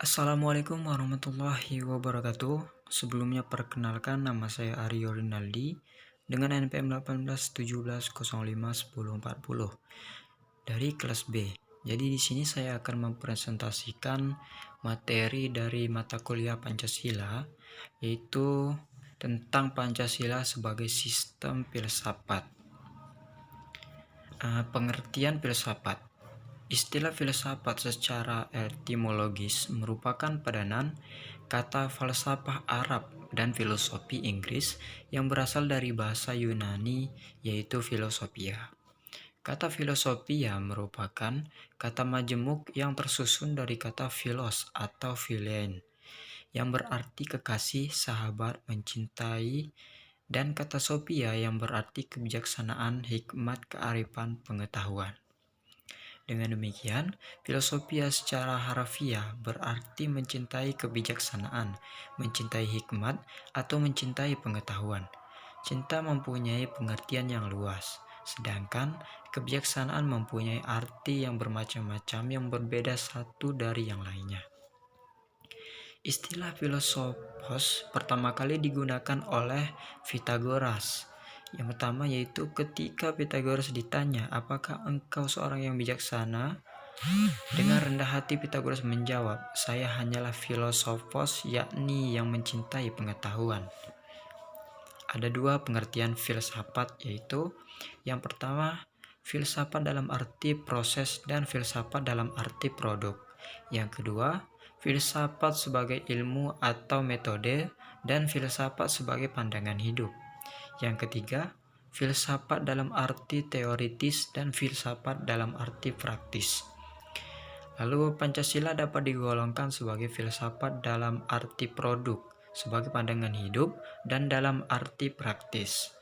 Assalamualaikum warahmatullahi wabarakatuh. Sebelumnya perkenalkan, nama saya Aryo Rinaldi dengan NPM 1817015140 dari kelas B. Jadi di sini saya akan mempresentasikan materi dari mata kuliah Pancasila, yaitu tentang Pancasila sebagai sistem filsafat. Pengertian filsafat. Istilah filsafat secara etimologis merupakan padanan kata falsafah Arab dan filosofi Inggris yang berasal dari bahasa Yunani, yaitu filosofia. Kata filosofia merupakan kata majemuk yang tersusun dari kata philos atau philein, yang berarti kekasih, sahabat, mencintai, dan kata sophia yang berarti kebijaksanaan, hikmat, kearifan, pengetahuan. Dengan demikian, filosofia secara harfiah berarti mencintai kebijaksanaan, mencintai hikmat, atau mencintai pengetahuan. Cinta mempunyai pengertian yang luas, sedangkan kebijaksanaan mempunyai arti yang bermacam-macam yang berbeda satu dari yang lainnya. Istilah filosofos pertama kali digunakan oleh Pythagoras. Yang pertama yaitu ketika Pythagoras ditanya, "Apakah engkau seorang yang bijaksana?" Dengan rendah hati Pythagoras menjawab, "Saya hanyalah filosofos, yakni yang mencintai pengetahuan." Ada dua pengertian filsafat, yaitu yang pertama, filsafat dalam arti proses dan filsafat dalam arti produk. Yang kedua, filsafat sebagai ilmu atau metode dan filsafat sebagai pandangan hidup. Yang ketiga, filsafat dalam arti teoritis dan filsafat dalam arti praktis. Lalu Pancasila dapat digolongkan sebagai filsafat dalam arti produk, sebagai pandangan hidup, dan dalam arti praktis.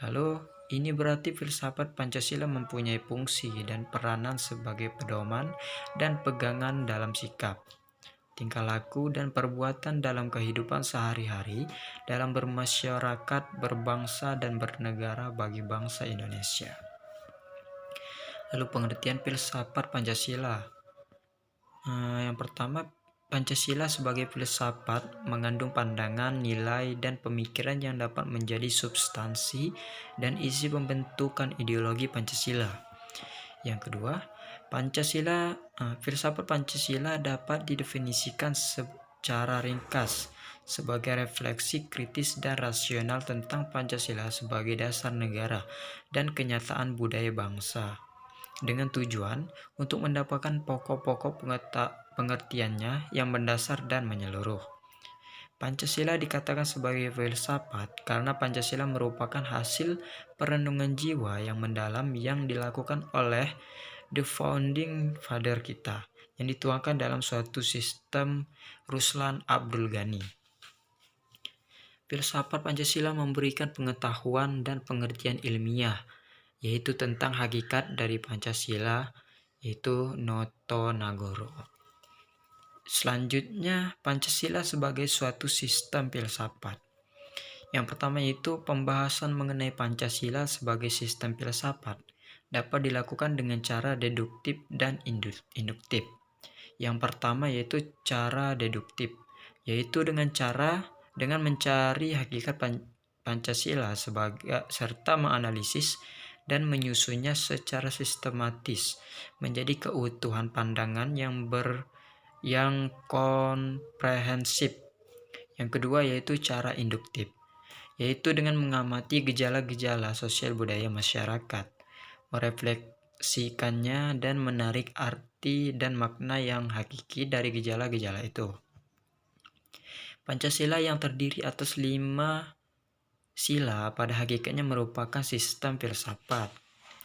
Lalu ini berarti filsafat Pancasila mempunyai fungsi dan peranan sebagai pedoman dan pegangan dalam sikap, tingkah laku, dan perbuatan dalam kehidupan sehari-hari, dalam bermasyarakat, berbangsa, dan bernegara bagi bangsa Indonesia. Lalu pengertian filsafat Pancasila. Yang pertama, Pancasila sebagai filsafat mengandung pandangan, nilai, dan pemikiran yang dapat menjadi substansi dan isi pembentukan ideologi Pancasila. Yang kedua, filsafat Pancasila dapat didefinisikan secara ringkas sebagai refleksi kritis dan rasional tentang Pancasila sebagai dasar negara dan kenyataan budaya bangsa, dengan tujuan untuk mendapatkan pokok-pokok pengertiannya yang mendasar dan menyeluruh. Pancasila dikatakan sebagai filsafat karena Pancasila merupakan hasil perenungan jiwa yang mendalam yang dilakukan oleh the founding father kita, yang dituangkan dalam suatu sistem Ruslan Abdul Ghani. Filsafat Pancasila memberikan pengetahuan dan pengertian ilmiah, yaitu tentang hakikat dari Pancasila, yaitu Noto Nagoro. Selanjutnya, Pancasila sebagai suatu sistem filsafat. Yang pertama yaitu pembahasan mengenai Pancasila sebagai sistem filsafat dapat dilakukan dengan cara deduktif dan induktif. Yang pertama yaitu cara deduktif, yaitu dengan mencari hakikat Pancasila serta menganalisis dan menyusunnya secara sistematis menjadi keutuhan pandangan yang komprehensif. Yang kedua yaitu cara induktif, yaitu dengan mengamati gejala-gejala sosial budaya masyarakat, merefleksikannya dan menarik arti dan makna yang hakiki dari gejala-gejala itu. Pancasila yang terdiri atas 5 sila pada hakikatnya merupakan sistem filsafat.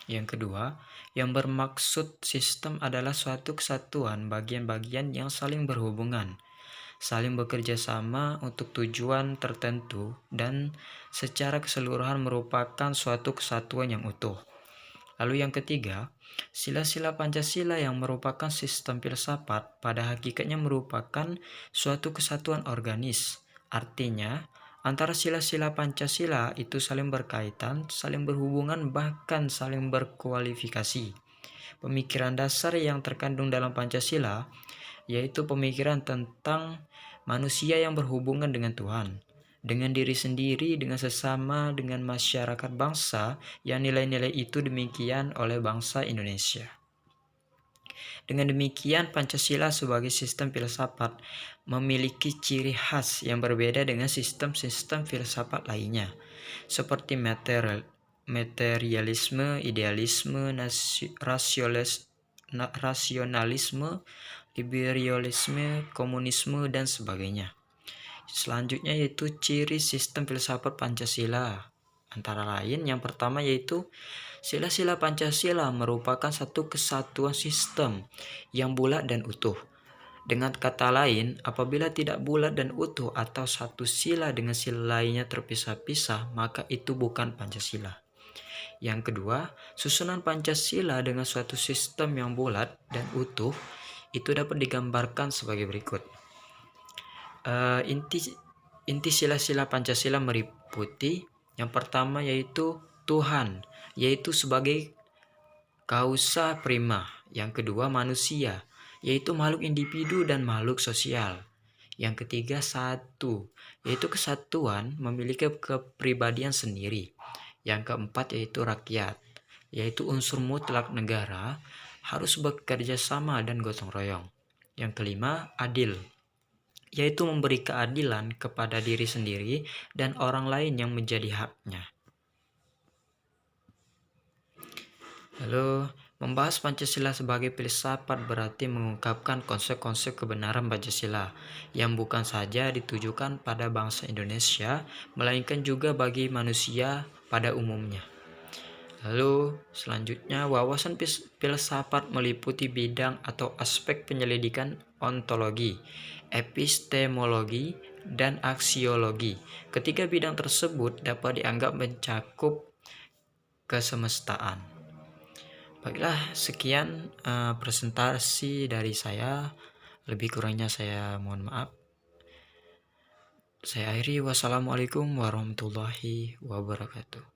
Yang kedua, yang bermaksud sistem adalah suatu kesatuan bagian-bagian yang saling berhubungan, saling bekerja sama untuk tujuan tertentu, dan secara keseluruhan merupakan suatu kesatuan yang utuh. Lalu yang ketiga, sila-sila Pancasila yang merupakan sistem filsafat pada hakikatnya merupakan suatu kesatuan organis. Artinya, antara sila-sila Pancasila itu saling berkaitan, saling berhubungan, bahkan saling berkualifikasi. Pemikiran dasar yang terkandung dalam Pancasila yaitu pemikiran tentang manusia yang berhubungan dengan Tuhan, dengan diri sendiri, dengan sesama, dengan masyarakat bangsa, yang nilai-nilai itu demikian oleh bangsa Indonesia. Dengan demikian, Pancasila sebagai sistem filsafat memiliki ciri khas yang berbeda dengan sistem-sistem filsafat lainnya, seperti materialisme, idealisme, rasionalisme, liberalisme, komunisme, dan sebagainya. Selanjutnya yaitu ciri sistem filsafat Pancasila. Antara lain, yang pertama yaitu sila-sila Pancasila merupakan satu kesatuan sistem yang bulat dan utuh. Dengan kata lain, apabila tidak bulat dan utuh atau satu sila dengan sila lainnya terpisah-pisah, maka itu bukan Pancasila. Yang kedua, susunan Pancasila dengan suatu sistem yang bulat dan utuh itu dapat digambarkan sebagai berikut. Inti sila-sila Pancasila meliputi yang pertama yaitu Tuhan, yaitu sebagai causa prima. Yang kedua manusia, yaitu makhluk individu dan makhluk sosial. Yang ketiga satu, yaitu kesatuan memiliki kepribadian sendiri. Yang keempat yaitu rakyat, yaitu unsur mutlak negara harus bekerja sama dan gotong royong. Yang kelima adil, yaitu memberi keadilan kepada diri sendiri dan orang lain yang menjadi haknya. Lalu, membahas Pancasila sebagai filsafat berarti mengungkapkan konsep-konsep kebenaran Pancasila yang bukan saja ditujukan pada bangsa Indonesia, melainkan juga bagi manusia pada umumnya. Lalu, selanjutnya wawasan filsafat meliputi bidang atau aspek penyelidikan ontologi, epistemologi, dan aksiologi. Ketiga bidang tersebut dapat dianggap mencakup kesemestaan. Baiklah, sekian presentasi dari saya. Lebih kurangnya saya mohon maaf. Saya akhiri. Wassalamualaikum warahmatullahi wabarakatuh.